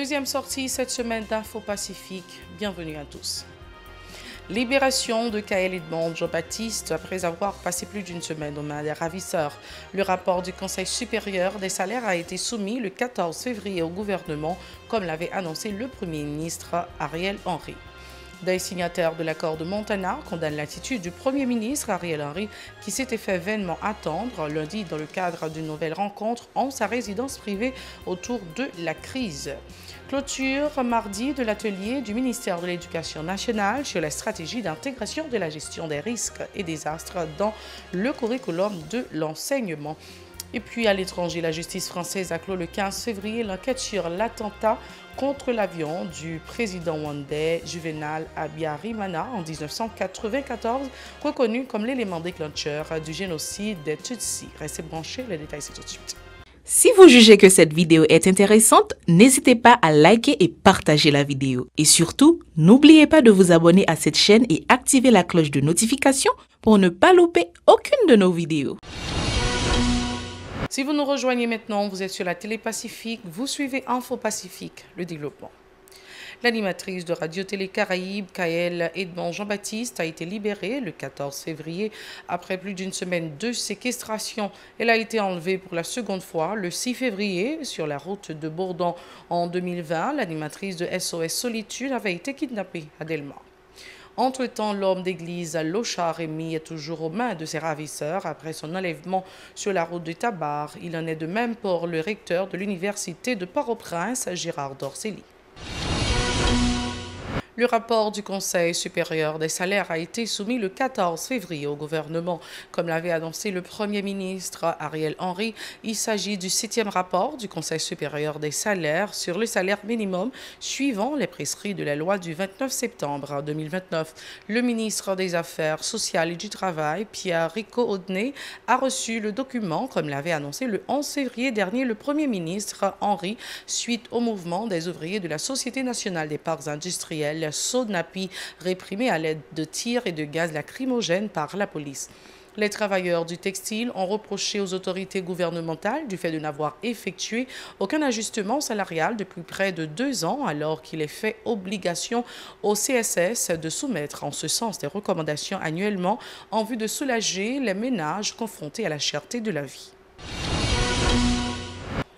Deuxième sortie cette semaine d'Info Pacifique. Bienvenue à tous. Libération de Kaël Edmond Jean-Baptiste après avoir passé plus d'une semaine aux mains des ravisseurs. Le rapport du Conseil supérieur des salaires a été soumis le 14 février au gouvernement, comme l'avait annoncé le Premier ministre Ariel Henry. Des signataires de l'accord de Montana condamnent l'attitude du Premier ministre Ariel Henry qui s'était fait vainement attendre lundi dans le cadre d'une nouvelle rencontre en sa résidence privée autour de la crise. Clôture mardi de l'atelier du ministère de l'Éducation nationale sur la stratégie d'intégration de la gestion des risques et désastres dans le curriculum de l'enseignement. Et puis à l'étranger, la justice française a clos le 15 février l'enquête sur l'attentat contre l'avion du président rwandais Juvenal Habyarimana en 1994, reconnu comme l'élément déclencheur du génocide des Tutsis. Restez branchés, les détails c'est tout de suite. Si vous jugez que cette vidéo est intéressante, n'hésitez pas à liker et partager la vidéo. Et surtout, n'oubliez pas de vous abonner à cette chaîne et activer la cloche de notification pour ne pas louper aucune de nos vidéos. Si vous nous rejoignez maintenant, vous êtes sur la télé Pacifique, vous suivez Info Pacifique, le développement. L'animatrice de Radio-Télé Caraïbes, Kaël Edmond Jean-Baptiste, a été libérée le 14 février après plus d'une semaine de séquestration. Elle a été enlevée pour la seconde fois le 6 février sur la route de Bourdon. En 2020, l'animatrice de SOS Solitude avait été kidnappée à Delma. Entre-temps, l'homme d'église Locha Rémy est toujours aux mains de ses ravisseurs après son enlèvement sur la route de Tabar. Il en est de même pour le recteur de l'université de Port-au-Prince, Gérard Dorcelli. Le rapport du Conseil supérieur des salaires a été soumis le 14 février au gouvernement. Comme l'avait annoncé le Premier ministre Ariel Henry, il s'agit du 7e rapport du Conseil supérieur des salaires sur le salaire minimum suivant les prescrits de la loi du 29 septembre 2029. Le ministre des Affaires sociales et du Travail, Pierre Rico-Audenay, a reçu le document, comme l'avait annoncé le 11 février dernier le Premier ministre Henry, suite au mouvement des ouvriers de la Société nationale des parcs industriels SONAPI, réprimé à l'aide de tirs et de gaz lacrymogènes par la police. Les travailleurs du textile ont reproché aux autorités gouvernementales du fait de n'avoir effectué aucun ajustement salarial depuis près de 2 ans, alors qu'il est fait obligation au CSS de soumettre en ce sens des recommandations annuellement en vue de soulager les ménages confrontés à la cherté de la vie.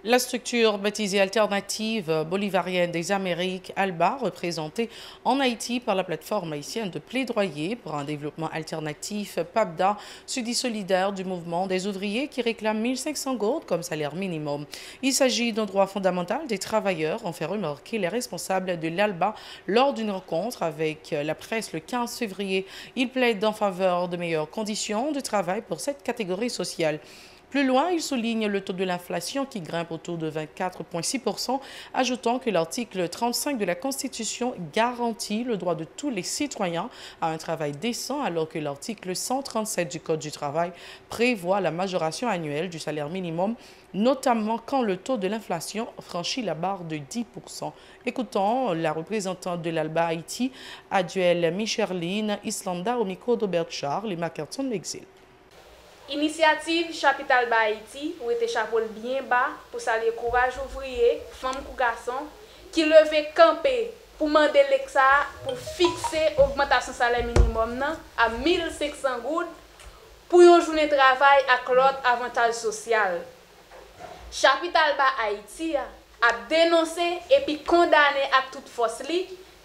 La structure baptisée Alternative bolivarienne des Amériques, ALBA, représentée en Haïti par la plateforme haïtienne de plaidoyer pour un développement alternatif, PAPDA, se dit solidaire du mouvement des ouvriers qui réclament 1500 gourdes comme salaire minimum. Il s'agit d'un droit fondamental des travailleurs, ont fait remarquer les responsables de l'ALBA lors d'une rencontre avec la presse le 15 février. Ils plaident en faveur de meilleures conditions de travail pour cette catégorie sociale. Plus loin, il souligne le taux de l'inflation qui grimpe autour de 24,6%, ajoutant que l'article 35 de la Constitution garantit le droit de tous les citoyens à un travail décent, alors que l'article 137 du Code du travail prévoit la majoration annuelle du salaire minimum, notamment quand le taux de l'inflation franchit la barre de 10%. Écoutons la représentante de l'ALBA Haïti, Aduel Micheline Islanda, au micro d'Aubert Charles et Macarton l'exil. Initiative Chapitre ALBA Haïti, où était chapeau bien bas pour saluer courage ouvrier, femmes ou garçons, qui levaient camper pour demander l'Exa pour fixer l'augmentation salaire minimum à 1500 gouttes pour une journée de travail avec l'autre avantage social. Chapitre ALBA Haïti a dénoncé et puis condamné à toute force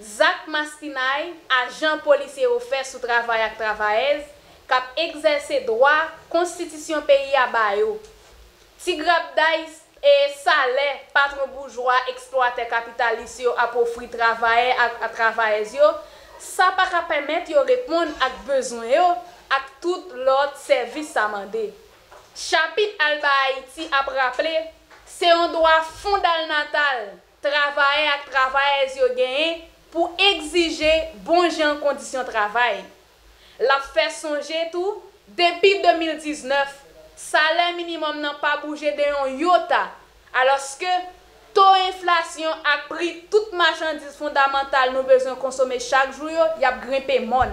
Zach Mastinaï, agent policier offert sous travail avec travailleuse, cap exercer droit constitution pays à bayo. Si grab d'Aïs et salaire patron bourgeois exploiter capitaliste à profit travailler à travailleuse yo, ça pas ka permettre yo répondre à besoin yo à tout l'autre service amendé. Chapitre ALBA Haïti a rappelé c'est un droit fondamental travailler à travailleuse yo gagner pour exiger bon gens conditions de travail. La fait songer tout, depuis 2019, salaire minimum n'a pas bougé de un iota, alors que taux inflation a pris toute marchandise fondamentale nous besoin consommer chaque jour, y a grimpé mon.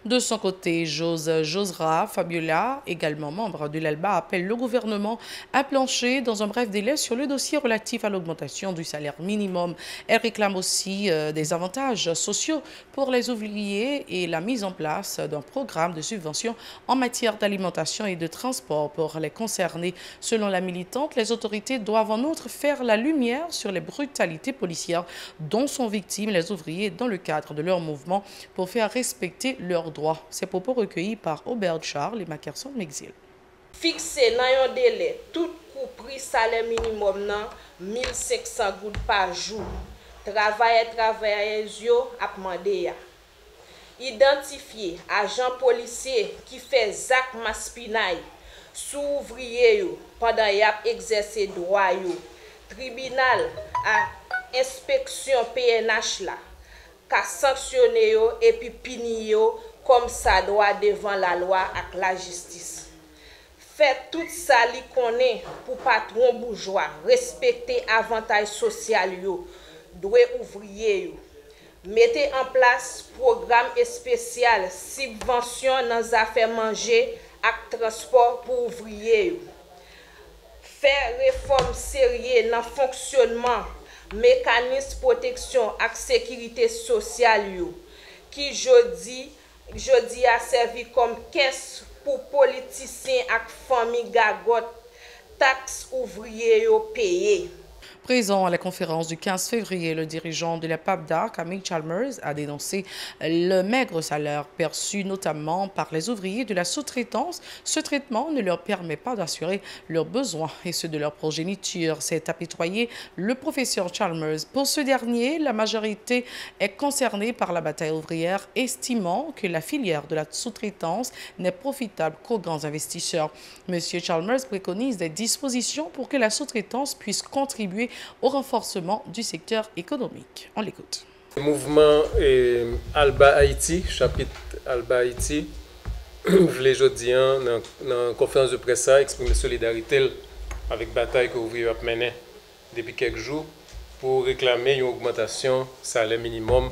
De son côté, Josra Fabiola, également membre de l'ALBA, appelle le gouvernement à plancher dans un bref délai sur le dossier relatif à l'augmentation du salaire minimum. Elle réclame aussi des avantages sociaux pour les ouvriers et la mise en place d'un programme de subvention en matière d'alimentation et de transport pour les concernés. Selon la militante, les autorités doivent en outre faire la lumière sur les brutalités policières dont sont victimes les ouvriers dans le cadre de leur mouvement pour faire respecter leurs droits. Ces propos recueillis par Aubert Charles et Mackerson Mexil. Fixé dans un délai, tout coût prix salaire minimum nan 1500 gouttes par jour. Travailleurs a demandé ya. Identifier agent policier qui fait zak maspinay sous ouvrier yo pendant y a exercé droit yo. Tribunal à inspection PNH là qu'a sanctionné yo et puis puni yo comme ça doit devant la loi avec la justice. Fait tout ça li connaît pour patron bourgeois respecter avantage social yo doit ouvrier yo. Mettez en place programme spécial subvention dans les affaires manger et transport pour ouvriers. Faire réforme sérieuse dans le fonctionnement mécanisme protection et sécurité sociale qui jodi a servi comme caisse pour politiciens et familles gagotes taxes ouvriers payées. Présent à la conférence du 15 février, le dirigeant de la PAPDA, Camille Chalmers, a dénoncé le maigre salaire perçu notamment par les ouvriers de la sous-traitance. Ce traitement ne leur permet pas d'assurer leurs besoins et ceux de leur progéniture. C'est apitoyé le professeur Chalmers. Pour ce dernier, la majorité est concernée par la bataille ouvrière, estimant que la filière de la sous-traitance n'est profitable qu'aux grands investisseurs. Monsieur Chalmers préconise des dispositions pour que la sous-traitance puisse contribuer au renforcement du secteur économique. On l'écoute. Le mouvement Alba Haïti, chapitre Alba Haïti, je voulais aujourd'hui dans la conférence de presse exprimer solidarité avec la bataille que l'ouvrier a menée depuis quelques jours pour réclamer une augmentation salaire minimum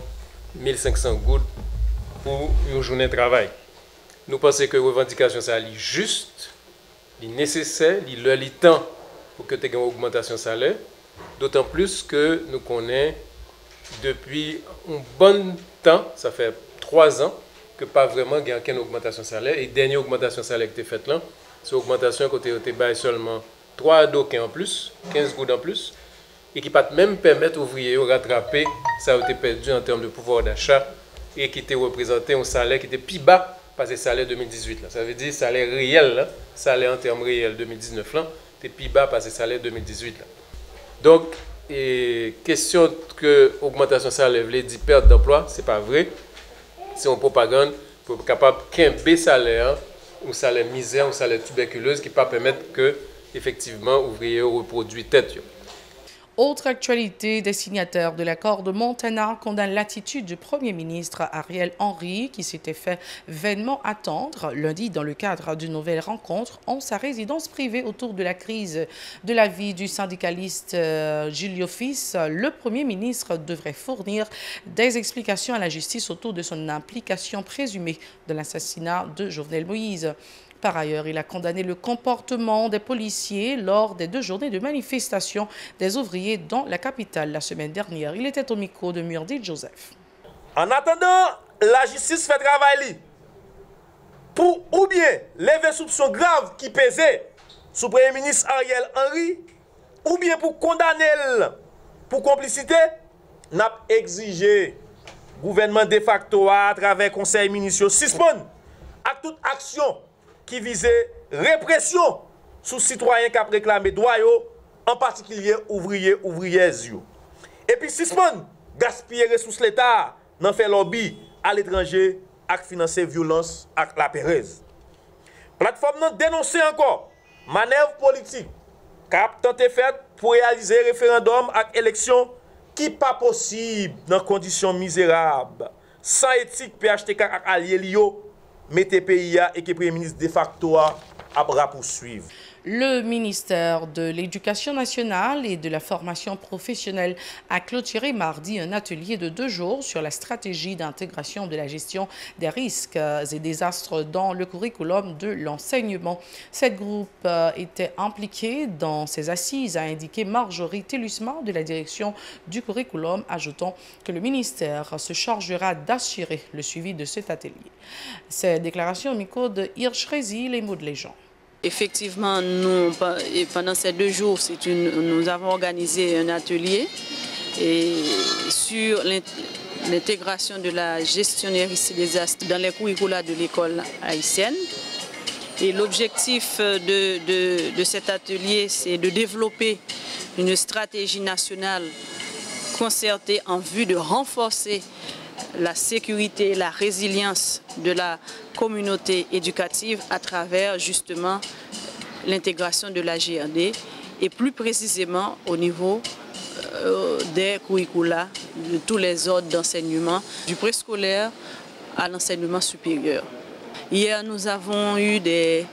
1500 gouttes pour une journée de travail. Nous pensons que la revendication est juste, nécessaire, le temps pour que tu aies une augmentation salaire. D'autant plus que nous connaissons depuis un bon temps, ça fait 3 ans, que pas vraiment il y a aucune augmentation salaire. Et la dernière augmentation salaire qui a été faite là, c'est une augmentation qui a été seulement 3 dockets en plus, 15 gouttes en plus, et qui ne peut même permettre aux ouvriers de rattraper ça a été perdu en termes de pouvoir d'achat et qui était représenté un salaire qui était plus bas par le salaire 2018. Là. Ça veut dire salaire réel, là, salaire en termes réels 2019, était plus bas par le salaire 2018. Là. Donc, question que l'augmentation salaire veut dire perte d'emploi, ce n'est pas vrai. C'est une propagande pour être capable qu'un baisse salaire, ou salaire misère, ou salaire tuberculeuse, qui ne peut pas permettre que, effectivement, ouvriers reproduisent tête. Autre actualité, des signataires de l'accord de Montana condamnent l'attitude du Premier ministre Ariel Henry qui s'était fait vainement attendre lundi dans le cadre d'une nouvelle rencontre en sa résidence privée autour de la crise de la vie du syndicaliste Julio Fils. Le Premier ministre devrait fournir des explications à la justice autour de son implication présumée dans l'assassinat de Jovenel Moïse. Par ailleurs, il a condamné le comportement des policiers lors des 2 journées de manifestation des ouvriers dans la capitale la semaine dernière. Il était au micro de Murdil Joseph. En attendant, la justice fait travail pour ou bien lever soupçons graves qui pesaient sous le Premier ministre Ariel Henry, ou bien pour condamner pour complicité, n'a exigé gouvernement de facto à travers conseil municipal suspend à toute action qui visait répression sous citoyens qui ont réclamé droit, en particulier ouvriers, ouvrières. Et puis suspend gaspiller ressources l'État, n'en fait lobby à l'étranger et financer violence avec la Pérez. Plateforme non dénoncer encore manœuvre politique qui a tenté faite pour réaliser référendum et élection qui pas possible dans conditions misérables, sans éthique PHTK et alliés mettez pays et que le Premier ministre de facto à bras poursuivre. Le ministère de l'Éducation nationale et de la formation professionnelle a clôturé mardi un atelier de 2 jours sur la stratégie d'intégration de la gestion des risques et désastres dans le curriculum de l'enseignement. Cette groupe était impliqué dans ces assises, a indiqué Marjorie Tellusma de la direction du curriculum, ajoutant que le ministère se chargera d'assurer le suivi de cet atelier. Ces déclarations au micro de Hirsch Résil et Maud Léjean. Effectivement, pendant ces 2 jours, nous avons organisé un atelier sur l'intégration de la gestion des risques et désastres dans les curricula de l'école haïtienne. Et l'objectif de cet atelier, c'est de développer une stratégie nationale concertée en vue de renforcer la sécurité et la résilience de la communauté éducative à travers justement l'intégration de la GRD et plus précisément au niveau des curricula de tous les ordres d'enseignement, du préscolaire à l'enseignement supérieur. Hier, nous avons eu des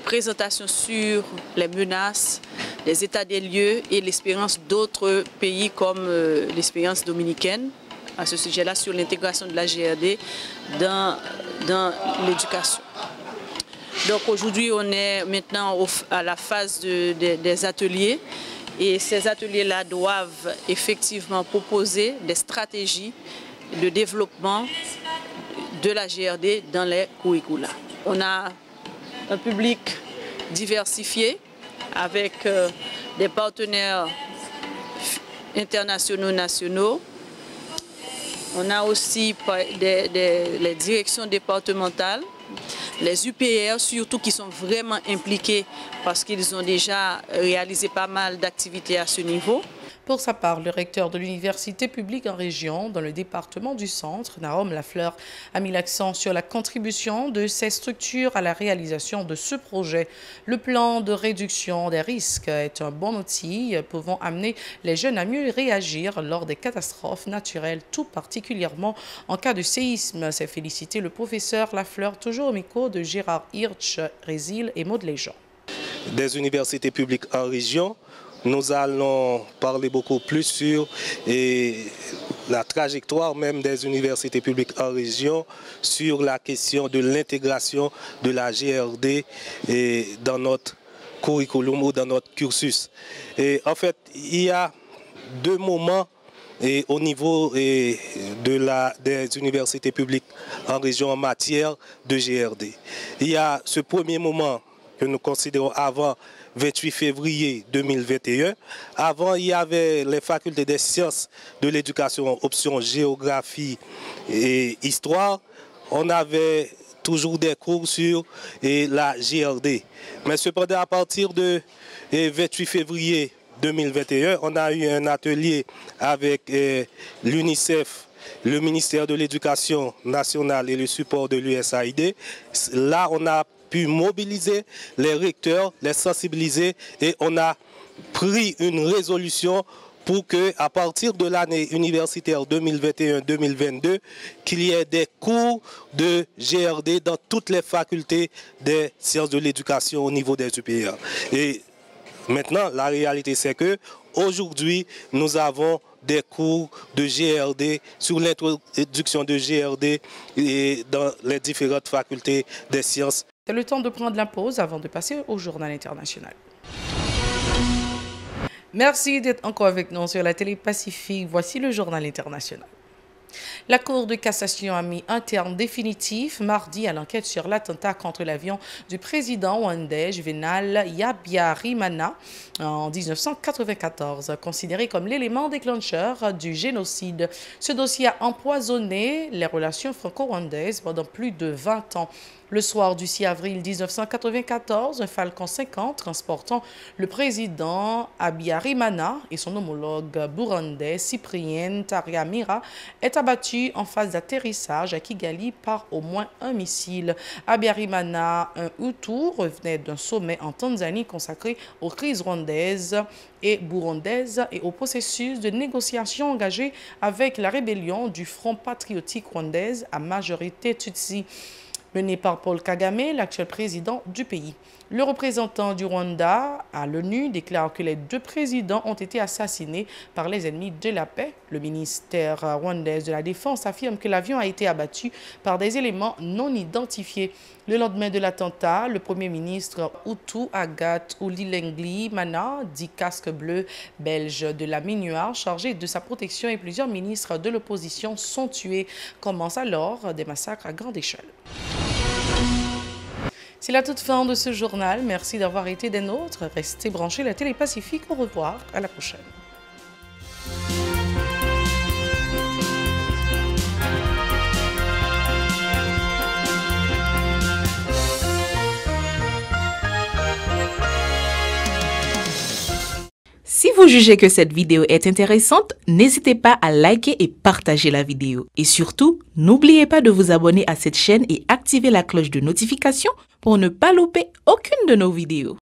présentations sur les menaces, les états des lieux et l'expérience d'autres pays comme l'expérience dominicaine à ce sujet-là sur l'intégration de la GRD dans l'éducation. Donc aujourd'hui, on est maintenant à la phase des ateliers et ces ateliers-là doivent effectivement proposer des stratégies de développement de la GRD dans les curricula. On a un public diversifié avec des partenaires internationaux, nationaux. On a aussi les directions départementales, les UPR surtout qui sont vraiment impliqués parce qu'ils ont déjà réalisé pas mal d'activités à ce niveau. Pour sa part, le recteur de l'université publique en région, dans le département du Centre, Nahom Lafleur, a mis l'accent sur la contribution de ces structures à la réalisation de ce projet. Le plan de réduction des risques est un bon outil pouvant amener les jeunes à mieux réagir lors des catastrophes naturelles, tout particulièrement en cas de séisme. C'est félicité le professeur Lafleur, toujours au micro de Gérard Hirsch, Résil et Maud Léjean. Des universités publiques en région, nous allons parler beaucoup plus sur la trajectoire même des universités publiques en région sur la question de l'intégration de la GRD dans notre curriculum ou dans notre cursus. Et en fait, il y a 2 moments au niveau des universités publiques en région en matière de GRD. Il y a ce premier moment que nous considérons avant 28 février 2021. Avant, il y avait les facultés des sciences de l'éducation, option géographie et histoire. On avait toujours des cours sur la GRD. Mais cependant, à partir de 28 février 2021, on a eu un atelier avec l'UNICEF, le ministère de l'Éducation nationale et le support de l'USAID. Là, on a pu mobiliser les recteurs, les sensibiliser et on a pris une résolution pour qu'à partir de l'année universitaire 2021-2022, qu'il y ait des cours de GRD dans toutes les facultés des sciences de l'éducation au niveau des UPR. Et maintenant, la réalité c'est que aujourd'hui, nous avons des cours de GRD sur l'introduction de GRD et dans les différentes facultés des sciences. C'est le temps de prendre la pause avant de passer au journal international. Merci d'être encore avec nous sur la télé Pacifique. Voici le journal international. La Cour de cassation a mis un terme définitif mardi à l'enquête sur l'attentat contre l'avion du président rwandais Juvenal Habyarimana en 1994, considéré comme l'élément déclencheur du génocide. Ce dossier a empoisonné les relations franco-rwandaises pendant plus de 20 ans. Le soir du 6 avril 1994, un Falcon 50 transportant le président Habyarimana et son homologue burundais Cyprien Taryamira est abattu en phase d'atterrissage à Kigali par au moins un missile. Habyarimana, un Hutu, revenait d'un sommet en Tanzanie consacré aux crises rwandaises et burundaises et au processus de négociation engagé avec la rébellion du Front patriotique rwandaise à majorité Tutsi. menée par Paul Kagame, l'actuel président du pays. Le représentant du Rwanda à l'ONU déclare que les deux présidents ont été assassinés par les ennemis de la paix. Le ministère rwandais de la Défense affirme que l'avion a été abattu par des éléments non identifiés. Le lendemain de l'attentat, le Premier ministre Hutu Agathe Ulilengi Mana, dit casque bleu belge de la MINUAR, chargé de sa protection, et plusieurs ministres de l'opposition sont tués. Commencent alors des massacres à grande échelle. C'est la toute fin de ce journal. Merci d'avoir été des nôtres. Restez branchés à la Télé Pacifique. Au revoir. À la prochaine. Si vous jugez que cette vidéo est intéressante, n'hésitez pas à liker et partager la vidéo. Et surtout, n'oubliez pas de vous abonner à cette chaîne et activer la cloche de notification pour ne pas louper aucune de nos vidéos.